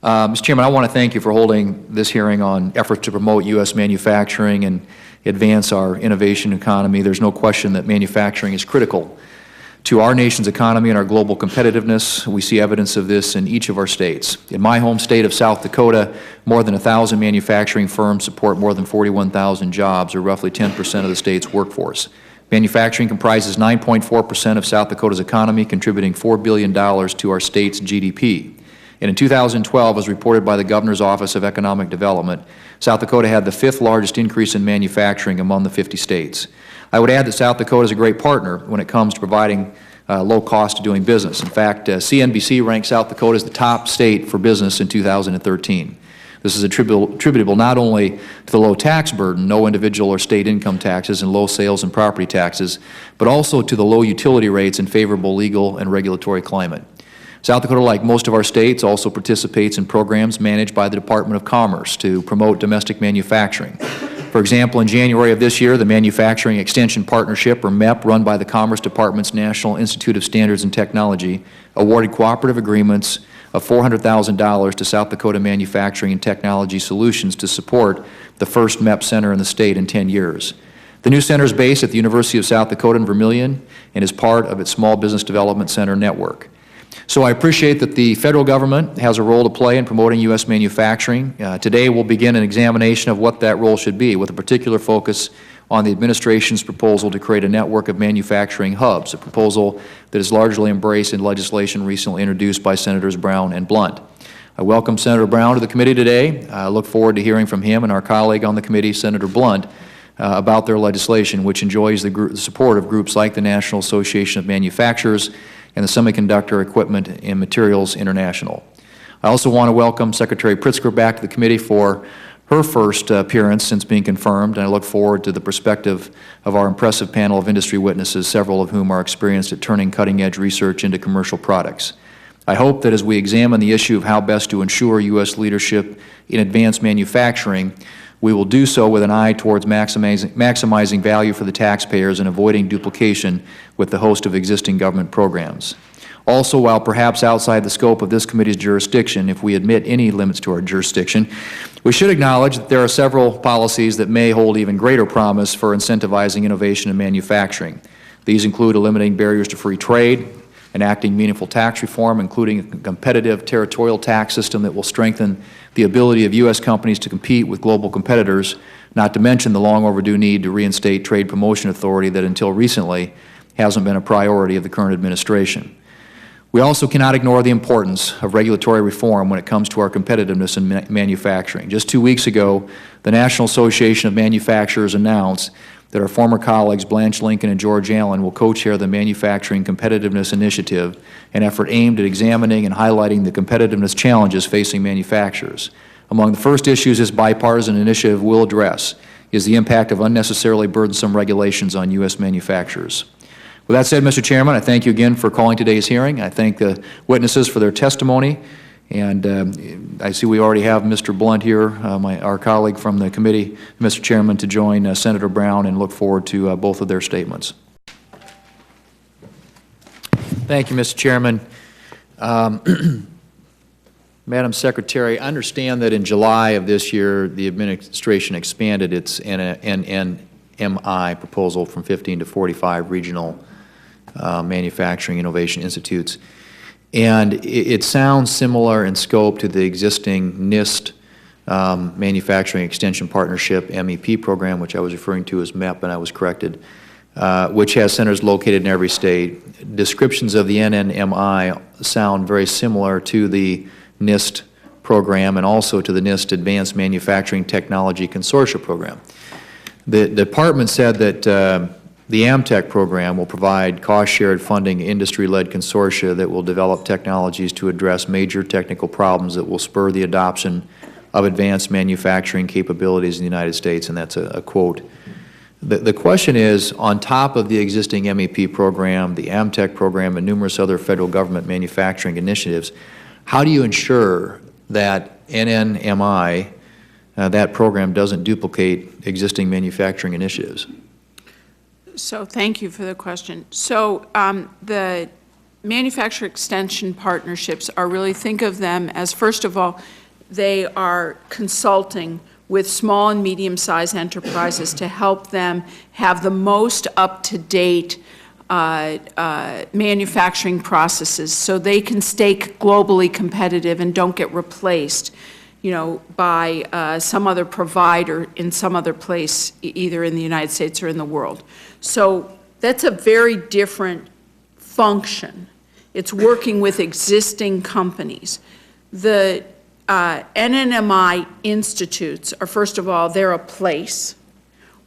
Mr. Chairman, I want to thank you for holding this hearing on efforts to promote U.S. manufacturing and advance our innovation economy. There's no question that manufacturing is critical to our nation's economy and our global competitiveness. We see evidence of this in each of our states. In my home state of South Dakota, more than 1,000 manufacturing firms support more than 41,000 jobs, or roughly 10% of the state's workforce. Manufacturing comprises 9.4% of South Dakota's economy, contributing $4 billion to our state's GDP. And in 2012, as reported by the Governor's Office of Economic Development, South Dakota had the 5th largest increase in manufacturing among the 50 states. I would add that South Dakota is a great partner when it comes to providing low cost of doing business. In fact, CNBC ranked South Dakota as the top state for business in 2013. This is attributable not only to the low tax burden, no individual or state income taxes, and low sales and property taxes, but also to the low utility rates and favorable legal and regulatory climate. South Dakota, like most of our states, also participates in programs managed by the Department of Commerce to promote domestic manufacturing. For example, in January of this year, the Manufacturing Extension Partnership, or MEP, run by the Commerce Department's National Institute of Standards and Technology, awarded cooperative agreements of $400,000 to South Dakota Manufacturing and Technology Solutions to support the first MEP center in the state in 10 years. The new center is based at the University of South Dakota in Vermilion and is part of its Small Business Development Center network. So I appreciate that the federal government has a role to play in promoting U.S. manufacturing. Today we'll begin an examination of what that role should be, with a particular focus on the administration's proposal to create a network of manufacturing hubs, a proposal that is largely embraced in legislation recently introduced by Senators Brown and Blunt. I welcome Senator Brown to the committee today. I look forward to hearing from him and our colleague on the committee, Senator Blunt, about their legislation, which enjoys the support of groups like the National Association of Manufacturers and the Semiconductor Equipment and Materials International. I also want to welcome Secretary Pritzker back to the committee for her first appearance since being confirmed, and I look forward to the perspective of our impressive panel of industry witnesses, several of whom are experienced at turning cutting-edge research into commercial products. I hope that as we examine the issue of how best to ensure U.S. leadership in advanced manufacturing, we will do so with an eye towards maximizing value for the taxpayers and avoiding duplication with the host of existing government programs. Also, while perhaps outside the scope of this committee's jurisdiction, if we admit any limits to our jurisdiction, we should acknowledge that there are several policies that may hold even greater promise for incentivizing innovation in manufacturing. These include eliminating barriers to free trade, enacting meaningful tax reform, including a competitive territorial tax system that will strengthen the ability of U.S. companies to compete with global competitors, not to mention the long overdue need to reinstate trade promotion authority that until recently hasn't been a priority of the current administration. We also cannot ignore the importance of regulatory reform when it comes to our competitiveness in manufacturing. Just 2 weeks ago, the National Association of Manufacturers announced that our former colleagues Blanche Lincoln and George Allen will co-chair the Manufacturing Competitiveness Initiative, an effort aimed at examining and highlighting the competitiveness challenges facing manufacturers. Among the first issues this bipartisan initiative will address is the impact of unnecessarily burdensome regulations on U.S. manufacturers. With that said, Mr. Chairman, I thank you again for calling today's hearing. I thank the witnesses for their testimony. And I see we already have Mr. Blunt here, our colleague from the committee, Mr. Chairman, to join Senator Brown, and look forward to both of their statements. Thank you, Mr. Chairman. Madam Secretary, I understand that in July of this year, the administration expanded its NNMI proposal from 15 to 45 regional manufacturing innovation institutes. And it sounds similar in scope to the existing NIST Manufacturing Extension Partnership MEP program, which I was referring to as MEP, and I was corrected, which has centers located in every state. Descriptions of the NNMI sound very similar to the NIST program and also to the NIST Advanced Manufacturing Technology Consortia program. The department said that the AMTEC program will provide cost-shared funding industry-led consortia that will develop technologies to address major technical problems that will spur the adoption of advanced manufacturing capabilities in the United States, and that's a quote. The question is, on top of the existing MEP program, the AMTEC program, and numerous other federal government manufacturing initiatives, how do you ensure that NNMI, that program, doesn't duplicate existing manufacturing initiatives? So thank you for the question. So the manufacturer extension partnerships are really, think of them as, first of all, they are consulting with small and medium-sized enterprises to help them have the most up-to-date manufacturing processes so they can stay globally competitive and don't get replaced, you know, by some other provider in some other place, either in the United States or in the world. So that's a very different function. It's working with existing companies. The NNMI institutes are, first of all, they're a place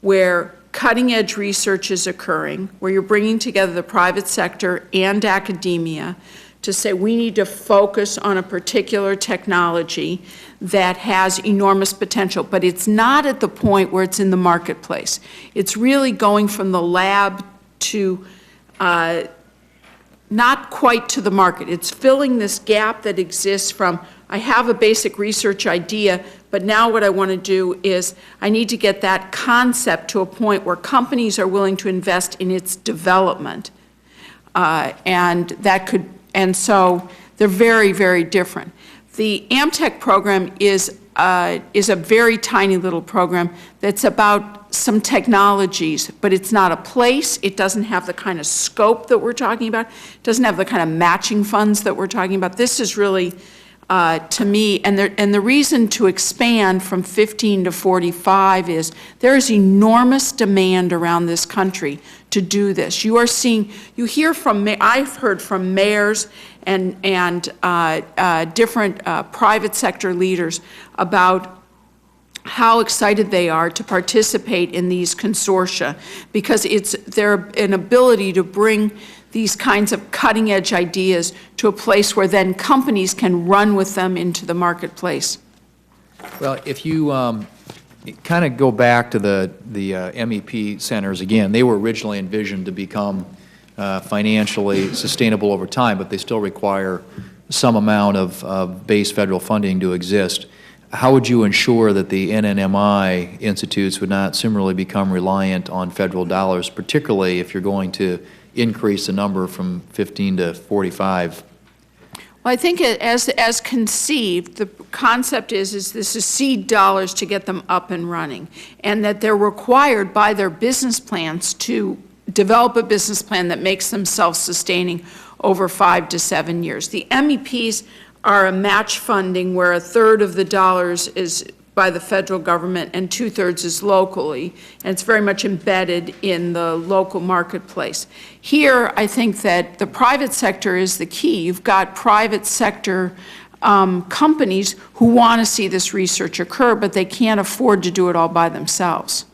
where cutting-edge research is occurring, where you're bringing together the private sector and academia to say we need to focus on a particular technology that has enormous potential, but it's not at the point where it's in the marketplace. It's really going from the lab to not quite to the market. It's filling this gap that exists from, I have a basic research idea, but now what I want to do is I need to get that concept to a point where companies are willing to invest in its development. And so they're very, very different. The AmTech program is a very tiny little program that's about some technologies, but it's not a place. It doesn't have the kind of scope that we're talking about. It doesn't have the kind of matching funds that we're talking about. This is really, to me, and the reason to expand from 15 to 45 is there is enormous demand around this country to do this. You are seeing, you hear from, I've heard from mayors and different private sector leaders about how excited they are to participate in these consortia because it's an ability to bring these kinds of cutting-edge ideas to a place where then companies can run with them into the marketplace. Well, if you kind of go back to the MEP centers again, they were originally envisioned to become financially sustainable over time, but they still require some amount of base federal funding to exist. How would you ensure that the NNMI institutes would not similarly become reliant on federal dollars, particularly if you're going to increase the number from 15 to 45? Well, I think as conceived, the concept is this is seed dollars to get them up and running, and that they're required by their business plans to develop a business plan that makes them self-sustaining over 5 to 7 years. The MEPs are a match funding where 1/3 of the dollars is by the federal government and 2/3 is locally, and it's very much embedded in the local marketplace. Here, I think that the private sector is the key. You've got private sector companies who want to see this research occur, but they can't afford to do it all by themselves.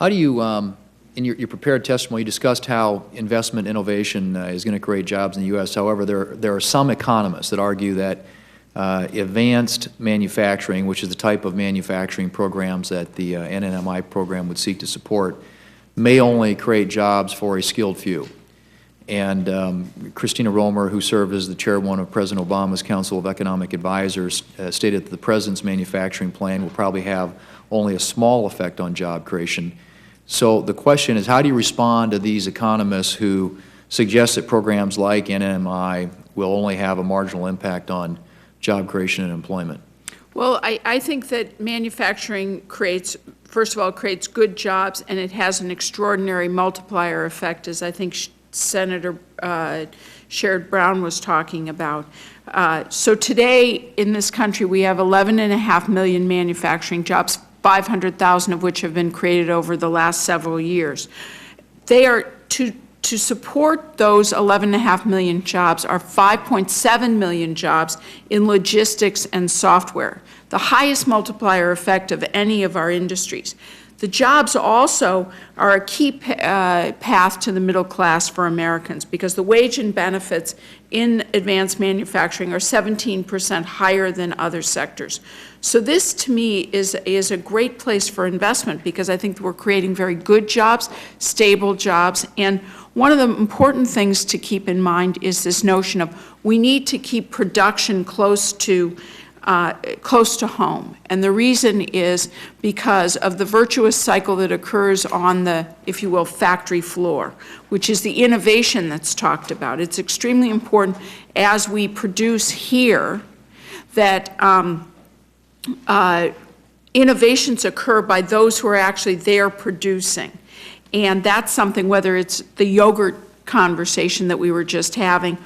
How do you, in your prepared testimony, you discussed how investment innovation is going to create jobs in the U.S. However, there are some economists that argue that advanced manufacturing, which is the type of manufacturing programs that the NNMI program would seek to support, may only create jobs for a skilled few. And Christina Romer, who served as the chairwoman of President Obama's Council of Economic Advisors, stated that the President's manufacturing plan will probably have only a small effect on job creation. So the question is, how do you respond to these economists who suggest that programs like NNMI will only have a marginal impact on job creation and employment? Well, I think that manufacturing creates, first of all, creates good jobs, and it has an extraordinary multiplier effect, as I think Senator Sherrod Brown was talking about. So today in this country we have 11.5 million manufacturing jobs, 500,000 of which have been created over the last several years. They are to support those 11.5 million jobs are 5.7 million jobs in logistics and software, the highest multiplier effect of any of our industries. The jobs also are a key path to the middle class for Americans because the wage and benefits in advanced manufacturing are 17% higher than other sectors. So this, to me, is a great place for investment because I think we're creating very good jobs, stable jobs, and one of the important things to keep in mind is this notion of we need to keep production close to close to home. And the reason is because of the virtuous cycle that occurs on the, if you will, factory floor, which is the innovation that's talked about. It's extremely important as we produce here that innovations occur by those who are actually there producing. And that's something, whether it's the yogurt conversation that we were just having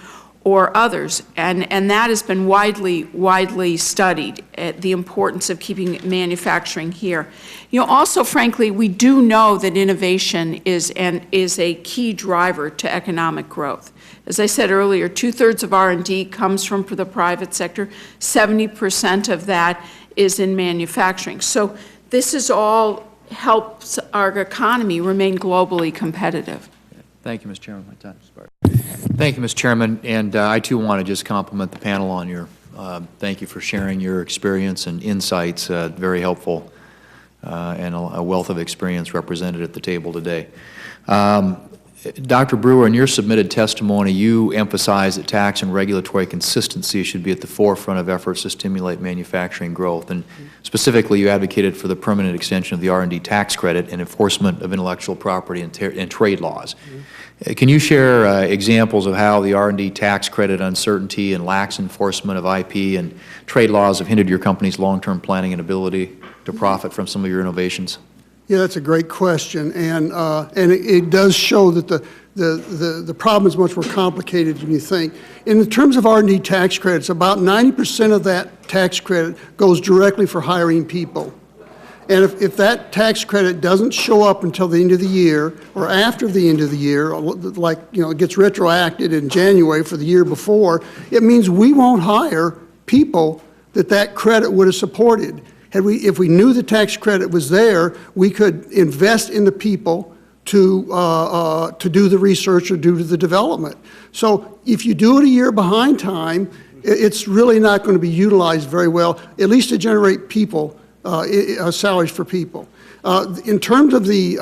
or others, and that has been widely studied, the importance of keeping manufacturing here. You know, also, frankly, we do know that innovation is a key driver to economic growth. As I said earlier, 2/3 of R&D comes from the private sector. 70% of that is in manufacturing. So this is all helps our economy remain globally competitive. Thank you, Ms. Chairman. My time is expired. Thank you, Ms. Chairman, and I too want to just compliment the panel on your, thank you for sharing your experience and insights, very helpful, and a wealth of experience represented at the table today. Dr. Brewer, in your submitted testimony, you emphasized that tax and regulatory consistency should be at the forefront of efforts to stimulate manufacturing growth, and specifically you advocated for the permanent extension of the R&D tax credit and enforcement of intellectual property and trade laws. Can you share examples of how the R&D tax credit uncertainty and lax enforcement of IP and trade laws have hindered your company's long-term planning and ability to profit from some of your innovations? Yeah, that's a great question, and it does show that the problem is much more complicated than you think. In the terms of R&D tax credits, about 90% of that tax credit goes directly for hiring people. And if that tax credit doesn't show up until the end of the year or after the end of the year, like, you know, it gets retroacted in January for the year before, it means we won't hire people that credit would have supported. If we knew the tax credit was there, we could invest in the people to do the research or do the development. So if you do it a year behind time, it's really not going to be utilized very well, at least to generate people, salaries for people. In terms of the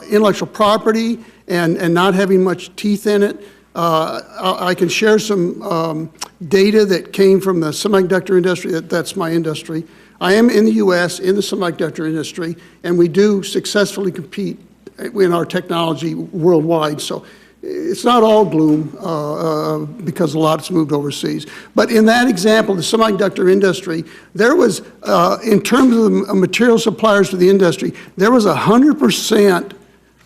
intellectual property and not having much teeth in it, I can share some data that came from the semiconductor industry. That's my industry. I am in the U.S. in the semiconductor industry, and we do successfully compete in our technology worldwide. So it's not all gloom because a lot's moved overseas. But in that example, the semiconductor industry, there was, in terms of the material suppliers to the industry, there was 100%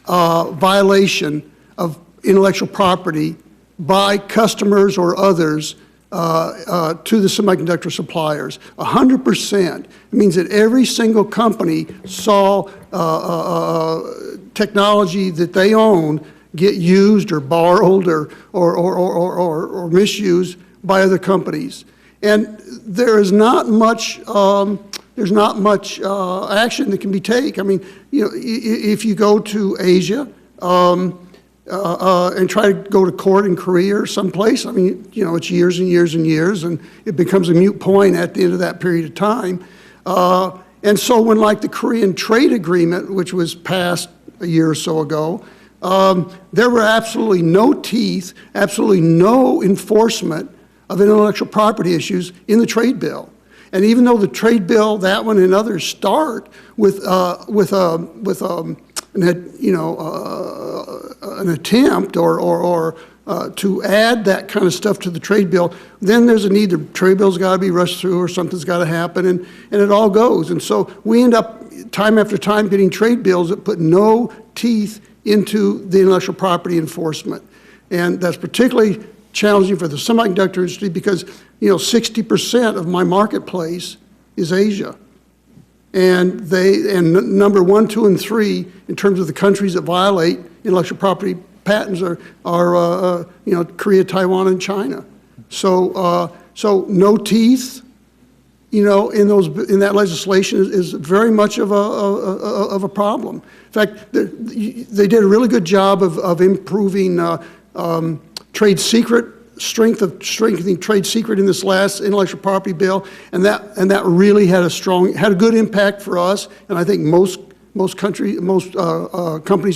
violation of intellectual property by customers or others to the semiconductor suppliers. 100%. It means that every single company saw technology that they own get used or borrowed or misused by other companies. And there is not much action that can be taken. I mean, you know, if you go to Asia and try to go to court in Korea or someplace, I mean, you know, it's years and years and years, and it becomes a moot point at the end of that period of time. And so when, like, the Korean trade agreement, which was passed a year or so ago, there were absolutely no teeth, absolutely no enforcement of intellectual property issues in the trade bill. And even though the trade bill, that one and others, start with an attempt or to add that kind of stuff to the trade bill, then there's a need. The trade bill's got to be rushed through, or something's got to happen, and it all goes. And so we end up time after time getting trade bills that put no teeth into the intellectual property enforcement. And that's particularly challenging for the semiconductor industry because, you know, 60% of my marketplace is Asia. And number 1, 2, and 3 in terms of the countries that violate intellectual property patents are you know, Korea, Taiwan, and China. So no teeth, you know, in that legislation is very much of a problem. In fact, they did a really good job of improving trade secret, strengthening trade secret in this last intellectual property bill, and that really had a good impact for us, and I think most companies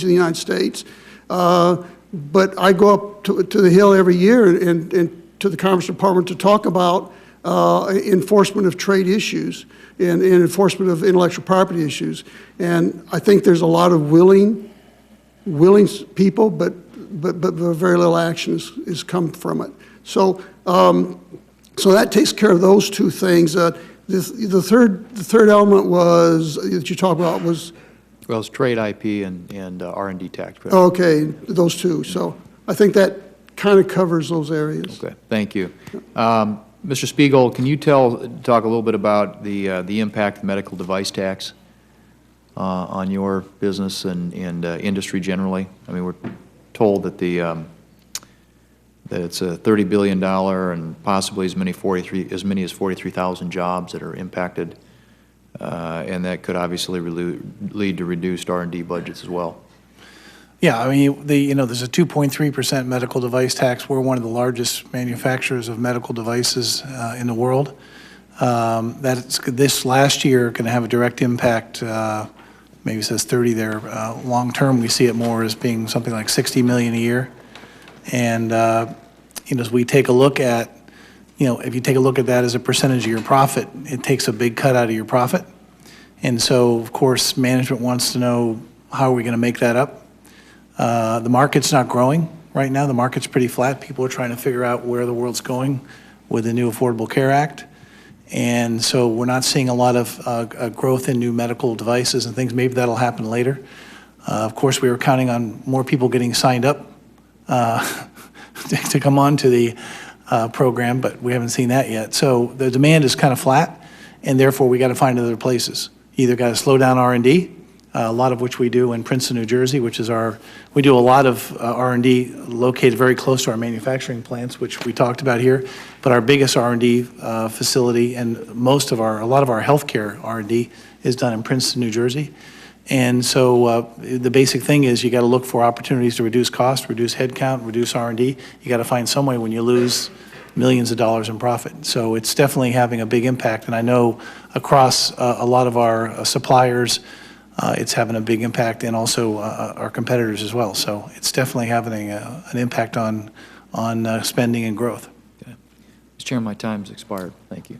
in the United States. But I go up to the Hill every year and to the Commerce Department to talk about enforcement of trade issues and enforcement of intellectual property issues. And I think there's a lot of willing people, but very little action has come from it. So, so that takes care of those two things. The third element was, that you talked about was? Well, it's trade IP and R&D tax credit. Okay, those two. So I think that kind of covers those areas. Okay, thank you. Mr. Spiegel, can you talk a little bit about the impact of medical device tax on your business and industry generally? I mean, we're told that that it's a $30 billion and possibly as many as 43,000 jobs that are impacted, and that could obviously lead to reduced R&D budgets as well. Yeah, I mean, there's a 2.3% medical device tax. We're one of the largest manufacturers of medical devices in the world. That's this last year going to have a direct impact. Maybe it says 30 there. Long term, we see it more as being something like 60 million a year. And as we take a look at, if you take a look at that as a percentage of your profit, it takes a big cut out of your profit. And so, of course, management wants to know, how are we going to make that up? The market's not growing right now. The market's pretty flat. People are trying to figure out where the world's going with the new Affordable Care Act. And so we're not seeing a lot of growth in new medical devices and things. Maybe that'll happen later. Of course, we were counting on more people getting signed up to come on to the program, but we haven't seen that yet. So the demand is kind of flat, and therefore we got to find other places. Either got to slow down R&D, a lot of which we do in Princeton, New Jersey, which is we do a lot of R&D located very close to our manufacturing plants, which we talked about here. But our biggest R&D facility and a lot of our healthcare R&D is done in Princeton, New Jersey. And so the basic thing is you got to look for opportunities to reduce cost, reduce headcount, reduce R&D. You got to find some way when you lose millions of dollars in profit. So it's definitely having a big impact. And I know across a lot of our suppliers, it's having a big impact, and also our competitors as well. So it's definitely having an impact on spending and growth. Okay. Mr. Chairman, my time's expired. Thank you.